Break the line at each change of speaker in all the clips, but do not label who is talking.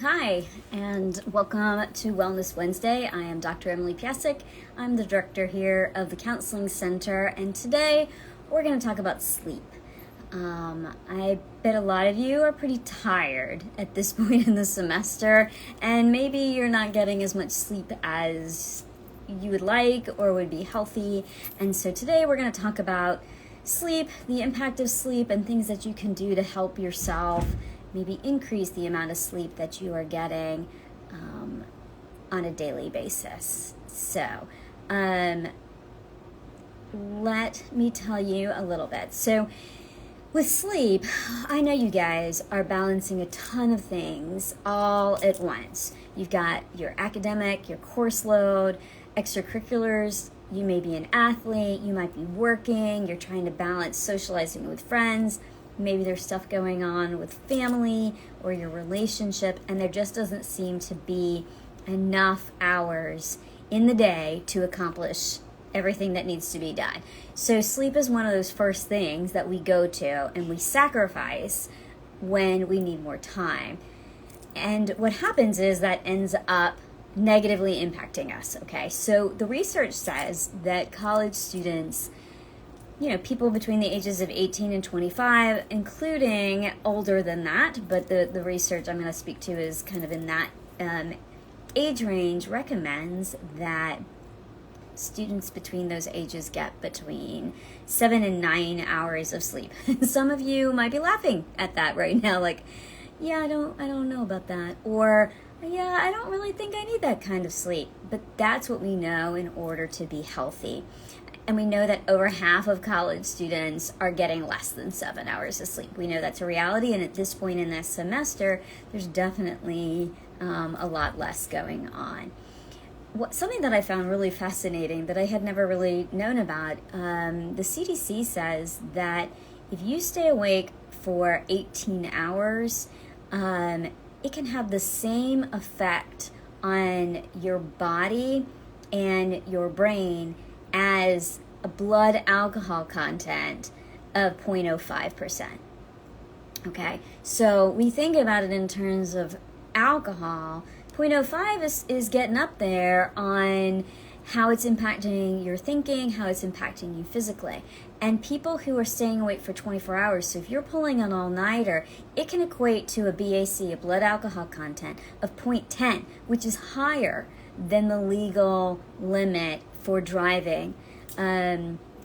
Hi, and welcome to Wellness Wednesday. I am Dr. Emily Piassick. I'm the director here of the Counseling Center, and today we're going to talk about sleep. I bet a lot of you are pretty tired at this point in the semester, and maybe you're not getting as much sleep as you would like or would be healthy. And so today we're going to talk about sleep, the impact of sleep, and things that you can do to help yourself maybe increase the amount of sleep that you are getting on a daily basis. So let me tell you a little bit. So with sleep, I know you guys are balancing a ton of things all at once. You've got your academic, your course load, extracurriculars. You may be an athlete, you might be working, you're trying to balance socializing with friends. Maybe there's stuff going on with family or your relationship, and there just doesn't seem to be enough hours in the day to accomplish everything that needs to be done. So sleep is one of those first things that we go to and we sacrifice when we need more time. And what happens is that ends up negatively impacting us, okay? So the research says that college students, people between the ages of 18 and 25, including older than that, but the research I'm going to speak to is kind of in that age range, recommends that students between those ages get between 7 and 9 hours of sleep. Some of you might be laughing at that right now, like, yeah, I don't know about that, or yeah, I don't really think I need that kind of sleep. But that's what we know in order to be healthy. And we know that over half of college students are getting less than 7 hours of sleep. We know that's a reality, and at this point in this semester, there's definitely a lot less going on. Something that I found really fascinating that I had never really known about, the CDC says that if you stay awake for 18 hours, it can have the same effect on your body and your brain as a blood alcohol content of 0.05%. Okay, so we think about it in terms of alcohol. 0.05 is getting up there on how it's impacting your thinking, how it's impacting you physically. And people who are staying awake for 24 hours, so if you're pulling an all-nighter, it can equate to a BAC, a blood alcohol content, of 0.10, which is higher than the legal limit for driving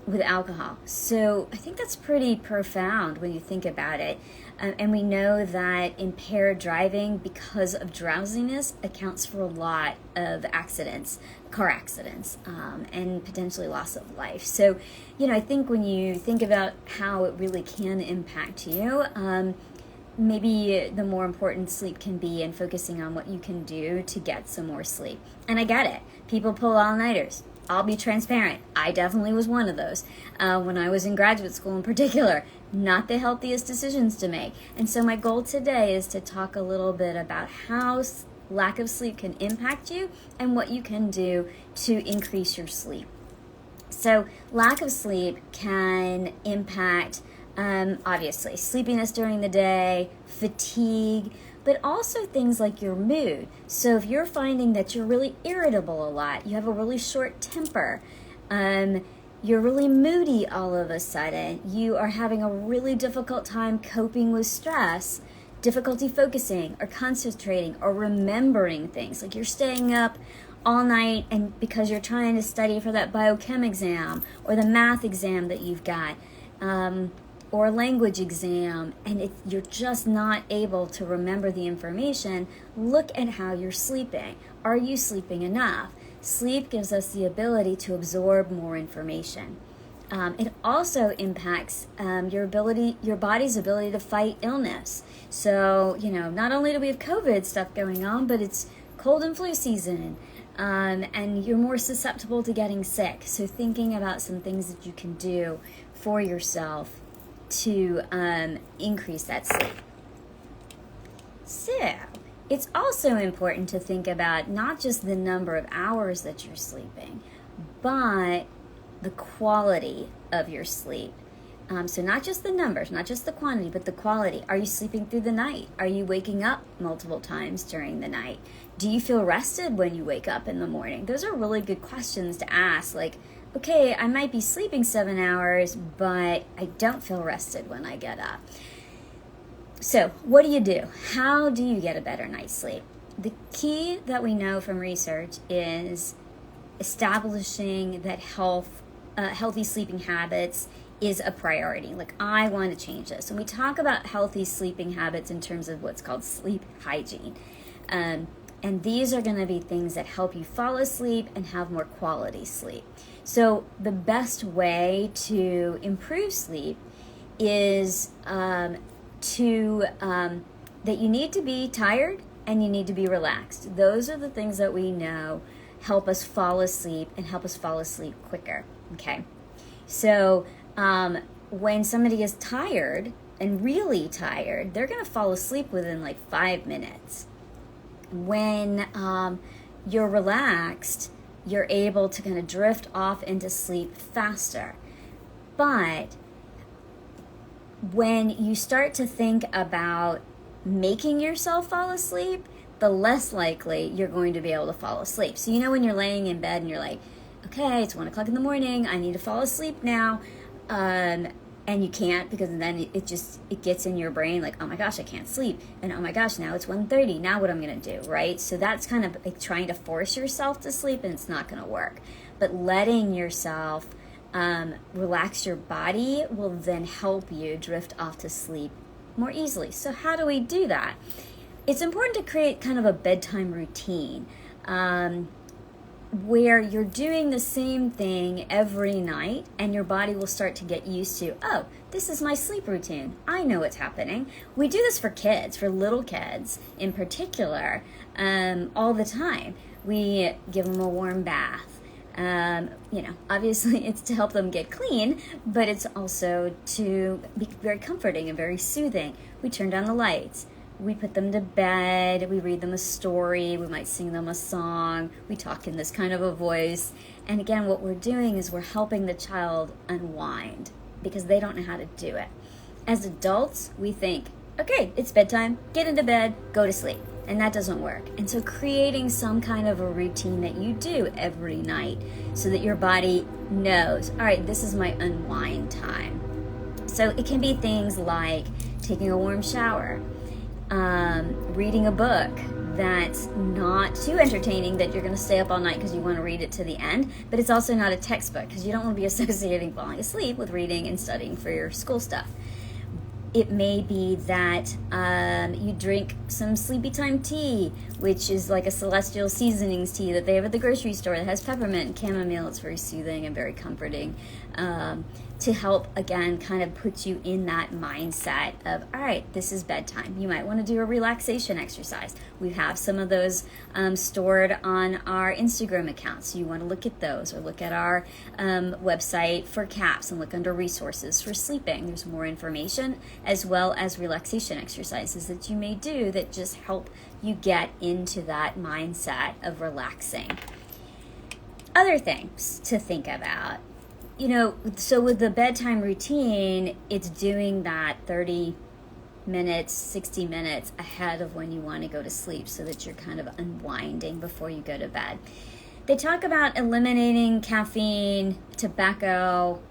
with alcohol. So I think that's pretty profound when you think about it. And we know that impaired driving, because of drowsiness, accounts for a lot of accidents, car accidents, and potentially loss of life. So, I think when you think about how it really can impact you, maybe the more important sleep can be in focusing on what you can do to get some more sleep. And I get it. People pull all-nighters. I'll be transparent. I definitely was one of those when I was in graduate school in particular. Not the healthiest decisions to make. And so my goal today is to talk a little bit about how lack of sleep can impact you and what you can do to increase your sleep. So lack of sleep can impact, obviously, sleepiness during the day, fatigue, but also things like your mood. So if you're finding that you're really irritable a lot, you have a really short temper, you're really moody all of a sudden, you are having a really difficult time coping with stress, difficulty focusing or concentrating or remembering things, like you're staying up all night and because you're trying to study for that biochem exam or the math exam that you've got, or a language exam, and you're just not able to remember the information. Look at how you're sleeping. Are you sleeping enough? Sleep gives us the ability to absorb more information. It also impacts your body's ability to fight illness. So, not only do we have COVID stuff going on, but it's cold and flu season, and you're more susceptible to getting sick. So thinking about some things that you can do for yourself to increase that sleep. So it's also important to think about not just the number of hours that you're sleeping, but the quality of your sleep. So not just the numbers, not just the quantity, but the quality. Are you sleeping through the night? Are you waking up multiple times during the night? Do you feel rested when you wake up in the morning? Those are really good questions to ask. Like, okay, I might be sleeping 7 hours, but I don't feel rested when I get up. So what do? How do you get a better night's sleep? The key that we know from research is establishing that healthy sleeping habits is a priority. Like, I want to change this. And we talk about healthy sleeping habits in terms of what's called sleep hygiene. And these are going to be things that help you fall asleep and have more quality sleep. So the best way to improve sleep is that you need to be tired and you need to be relaxed. Those are the things that we know help us fall asleep and help us fall asleep quicker. Okay, so when somebody is tired and really tired, they're going to fall asleep within like 5 minutes. When you're relaxed, you're able to kind of drift off into sleep faster. But when you start to think about making yourself fall asleep, the less likely you're going to be able to fall asleep. So when you're laying in bed and you're like, okay, it's 1 o'clock in the morning, I need to fall asleep now, and you can't, because then it gets in your brain like, oh my gosh, I can't sleep, and oh my gosh, now it's 1:30, now what I'm going to do, right? So that's kind of like trying to force yourself to sleep, and it's not going to work. But letting yourself relax your body will then help you drift off to sleep more easily. So how do we do that? It's important to create kind of a bedtime routine where you're doing the same thing every night, and your body will start to get used to, oh, this is my sleep routine. I know what's happening. We do this for kids, for little kids in particular, all the time. We give them a warm bath. Obviously it's to help them get clean, but it's also to be very comforting and very soothing. We turn down the lights. We put them to bed, we read them a story, we might sing them a song, we talk in this kind of a voice. And again, what we're doing is we're helping the child unwind because they don't know how to do it. As adults, we think, okay, it's bedtime, get into bed, go to sleep. And that doesn't work. And so creating some kind of a routine that you do every night so that your body knows, all right, this is my unwind time. So it can be things like taking a warm shower, reading a book that's not too entertaining that you're going to stay up all night because you want to read it to the end, but it's also not a textbook because you don't want to be associating falling asleep with reading and studying for your school stuff. It may be that you drink some sleepy time tea, which is like a celestial seasonings tea that they have at the grocery store that has peppermint and chamomile. It's very soothing and very comforting to help, again, kind of put you in that mindset of, all right, this is bedtime. You might want to do a relaxation exercise. We have some of those stored on our Instagram account, so you want to look at those, or look at our website for CAPS and look under resources for sleeping. There's more information, as well as relaxation exercises that you may do that just help you get into that mindset of relaxing. Other things to think about. So with the bedtime routine, it's doing that 30 minutes, 60 minutes ahead of when you want to go to sleep so that you're kind of unwinding before you go to bed. They talk about eliminating caffeine, tobacco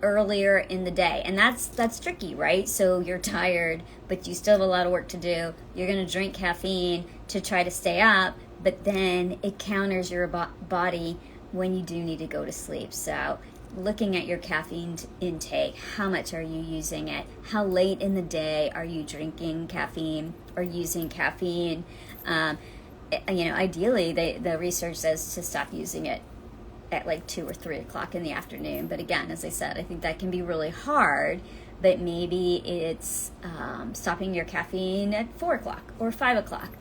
earlier in the day, and that's tricky, right? So you're tired, but you still have a lot of work to do. You're going to drink caffeine to try to stay up, but then it counters your body when you do need to go to sleep. So looking at your caffeine intake, how much are you using it? How late in the day are you drinking caffeine or using caffeine? Ideally, the research says to stop using it at like 2 or 3 o'clock in the afternoon. But again, as I said, I think that can be really hard. But maybe it's stopping your caffeine at 4 o'clock or 5 o'clock.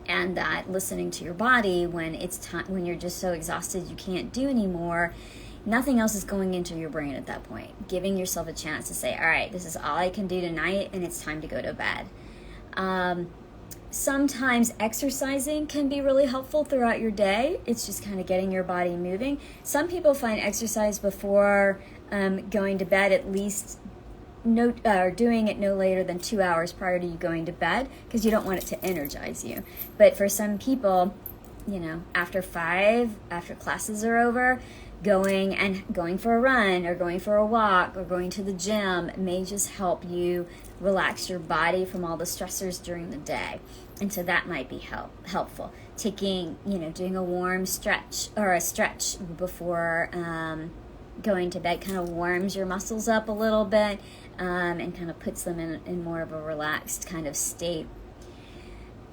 And that listening to your body when it's time, when you're just so exhausted you can't do anymore, nothing else is going into your brain at that point. Giving yourself a chance to say, all right, this is all I can do tonight, and it's time to go to bed. Sometimes exercising can be really helpful throughout your day. It's just kind of getting your body moving. Some people find exercise before going to bed at least or doing it no later than 2 hours prior to you going to bed, because you don't want it to energize you. But for some people, after 5, after classes are over, going for a run or going for a walk or going to the gym may just help you relax your body from all the stressors during the day. And so that might be helpful. Doing a warm stretch or a stretch before going to bed kind of warms your muscles up a little bit, and kind of puts them in more of a relaxed kind of state.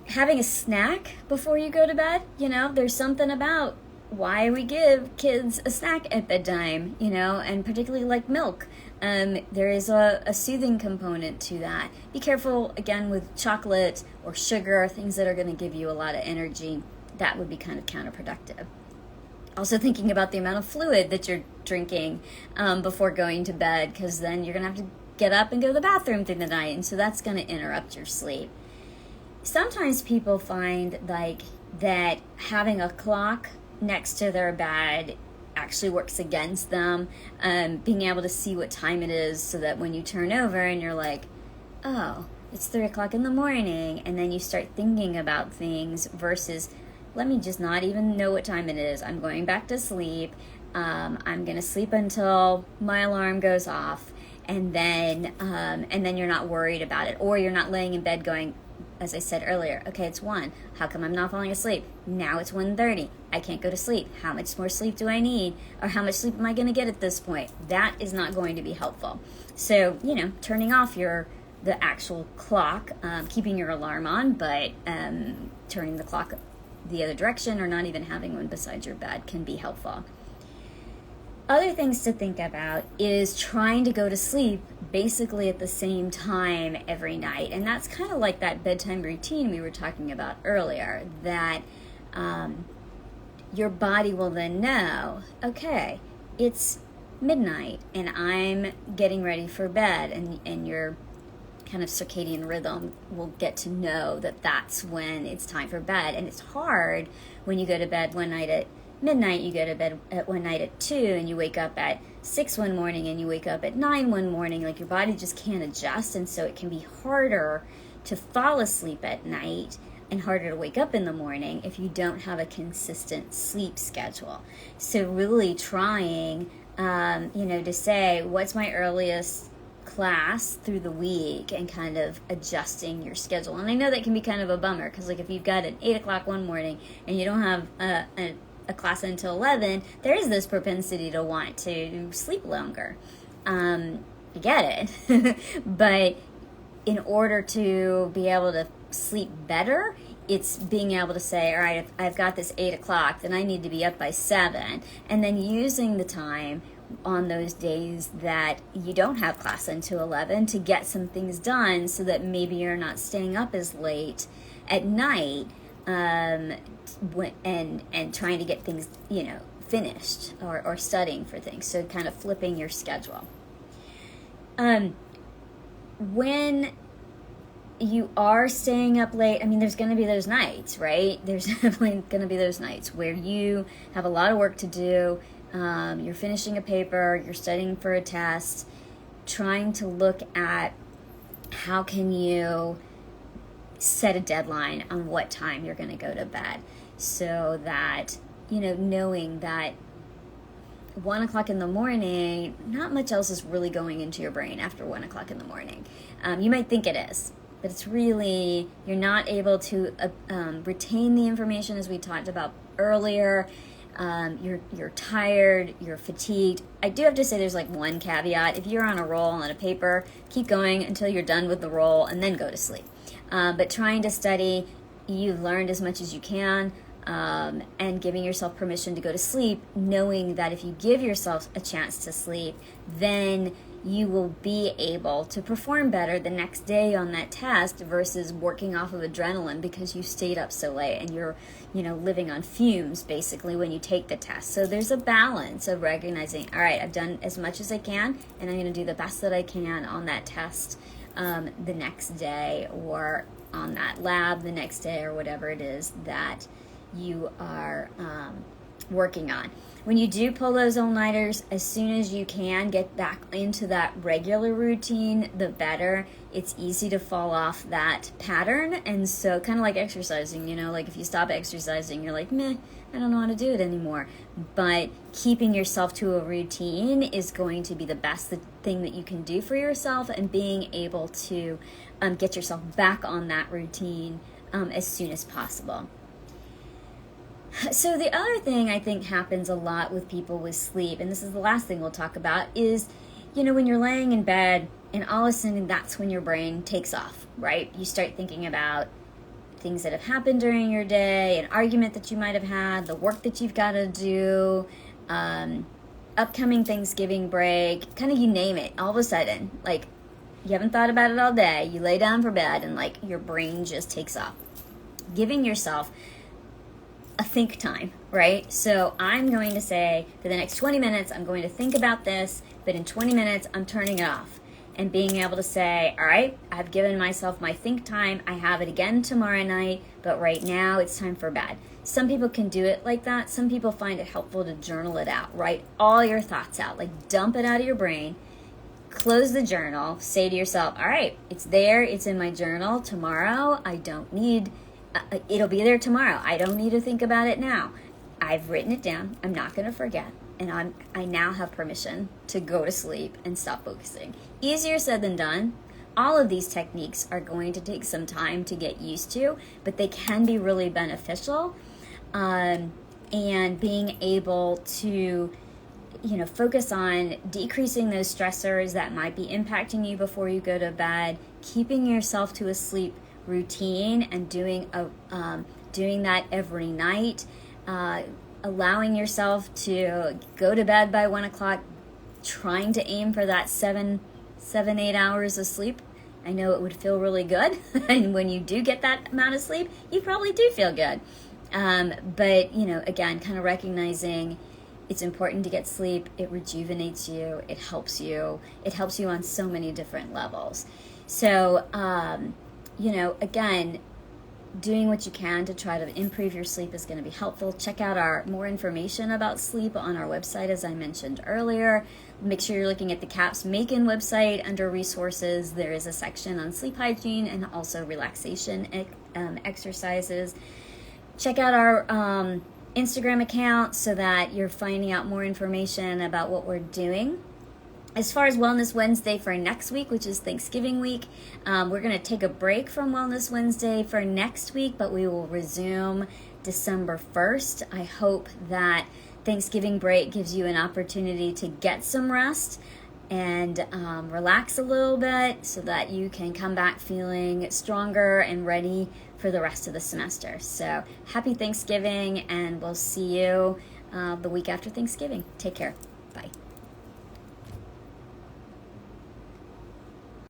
Having a snack before you go to bed, there's something about why we give kids a snack at bedtime, and particularly like milk. There is a soothing component to that. Be careful, again, with chocolate or sugar, things that are going to give you a lot of energy. That would be kind of counterproductive. Also thinking about the amount of fluid that you're drinking before going to bed, because then you're going to have to get up and go to the bathroom through the night, and so that's going to interrupt your sleep. Sometimes people find that having a clock next to their bed actually works against them, being able to see what time it is, so that when you turn over and you're like, oh, it's 3 o'clock in the morning, and then you start thinking about things versus, let me just not even know what time it is. I'm going back to sleep. I'm going to sleep until my alarm goes off, and then you're not worried about it, or you're not laying in bed going, as I said earlier, okay, it's 1. How come I'm not falling asleep? Now it's 1:30. I can't go to sleep. How much more sleep do I need? Or how much sleep am I going to get at this point? That is not going to be helpful. So, turning off the actual clock, keeping your alarm on, but turning the clock the other direction, or not even having one beside your bed, can be helpful. Other things to think about is trying to go to sleep basically at the same time every night. And that's kind of like that bedtime routine we were talking about earlier, that your body will then know, okay, it's midnight and I'm getting ready for bed, and your kind of circadian rhythm will get to know that that's when it's time for bed. And it's hard when you go to bed one night at midnight, you go to bed at one night at 2, and you wake up at 6 one morning, and you wake up at 9 one morning. Like, your body just can't adjust, and so it can be harder to fall asleep at night and harder to wake up in the morning if you don't have a consistent sleep schedule. So really trying, to say, what's my earliest class through the week, and kind of adjusting your schedule. And I know that can be kind of a bummer, because if you've got an 8 o'clock one morning and you don't have a class until 11, there is this propensity to want to sleep longer. I get it. But in order to be able to sleep better, it's being able to say, all right, if I've got this 8 o'clock, then I need to be up by 7. And then using the time on those days that you don't have class until 11 to get some things done, so that maybe you're not staying up as late at night, and trying to get things, finished, or studying for things. So kind of flipping your schedule. When you are staying up late, there's going to be those nights, right? There's definitely going to be those nights where you have a lot of work to do. You're finishing a paper, you're studying for a test, trying to look at how can you set a deadline on what time you're going to go to bed, so that, knowing that 1 o'clock in the morning, not much else is really going into your brain after 1 o'clock in the morning. You might think it is, but it's really, you're not able to retain the information, as we talked about earlier. You're tired, you're fatigued. I do have to say there's one caveat. If you're on a roll on a paper, keep going until you're done with the roll and then go to sleep. But trying to study, you've learned as much as you can, and giving yourself permission to go to sleep, knowing that if you give yourself a chance to sleep, then you will be able to perform better the next day on that test, versus working off of adrenaline because you stayed up so late and you're, living on fumes basically when you take the test. So there's a balance of recognizing, all right, I've done as much as I can, and I'm going to do the best that I can on that test the next day, or on that lab the next day, or whatever it is that you are working on. When you do pull those all-nighters, as soon as you can get back into that regular routine, the better. It's easy to fall off that pattern. And so kind of like exercising, like if you stop exercising, you're like, meh, I don't know how to do it anymore. But keeping yourself to a routine is going to be the best thing that you can do for yourself, and being able to get yourself back on that routine as soon as possible. So the other thing I think happens a lot with people with sleep, and this is the last thing we'll talk about, is, when you're laying in bed and all of a sudden that's when your brain takes off, right? You start thinking about things that have happened during your day, an argument that you might have had, the work that you've got to do, upcoming Thanksgiving break, kind of you name it. All of a sudden, like, you haven't thought about it all day, you lay down for bed and like your brain just takes off. Giving yourself a think time, right? So I'm going to say for the next 20 minutes, I'm going to think about this, but in 20 minutes, I'm turning it off. And being able to say, all right, I've given myself my think time. I have it again tomorrow night, but right now it's time for bed. Some people can do it like that. Some people find it helpful to journal it out, write all your thoughts out, like dump it out of your brain, close the journal, say to yourself, all right, it's there, it's in my journal. Tomorrow, I don't need it'll be there tomorrow. I don't need to think about it now. I've written it down. I'm not going to forget. And I now have permission to go to sleep and stop focusing. Easier said than done. All of these techniques are going to take some time to get used to, but they can be really beneficial. And being able to, focus on decreasing those stressors that might be impacting you before you go to bed, keeping yourself to a sleep routine and doing that every night, allowing yourself to go to bed by 1 o'clock, trying to aim for that 8 hours of sleep. I know it would feel really good, and when you do get that amount of sleep, you probably do feel good. But again, kind of recognizing it's important to get sleep. It rejuvenates you. It helps you. It helps you on so many different levels. So again, doing what you can to try to improve your sleep is going to be helpful. Check out more information about sleep on our website, as I mentioned earlier. Make sure you're looking at the CAPS Macon website. Under resources, there is a section on sleep hygiene and also relaxation exercises. Check out our Instagram account so that you're finding out more information about what we're doing. As far as Wellness Wednesday for next week, which is Thanksgiving week, we're going to take a break from Wellness Wednesday for next week, but we will resume December 1st. I hope that Thanksgiving break gives you an opportunity to get some rest and relax a little bit so that you can come back feeling stronger and ready for the rest of the semester. So happy Thanksgiving, and we'll see you the week after Thanksgiving. Take care. Bye.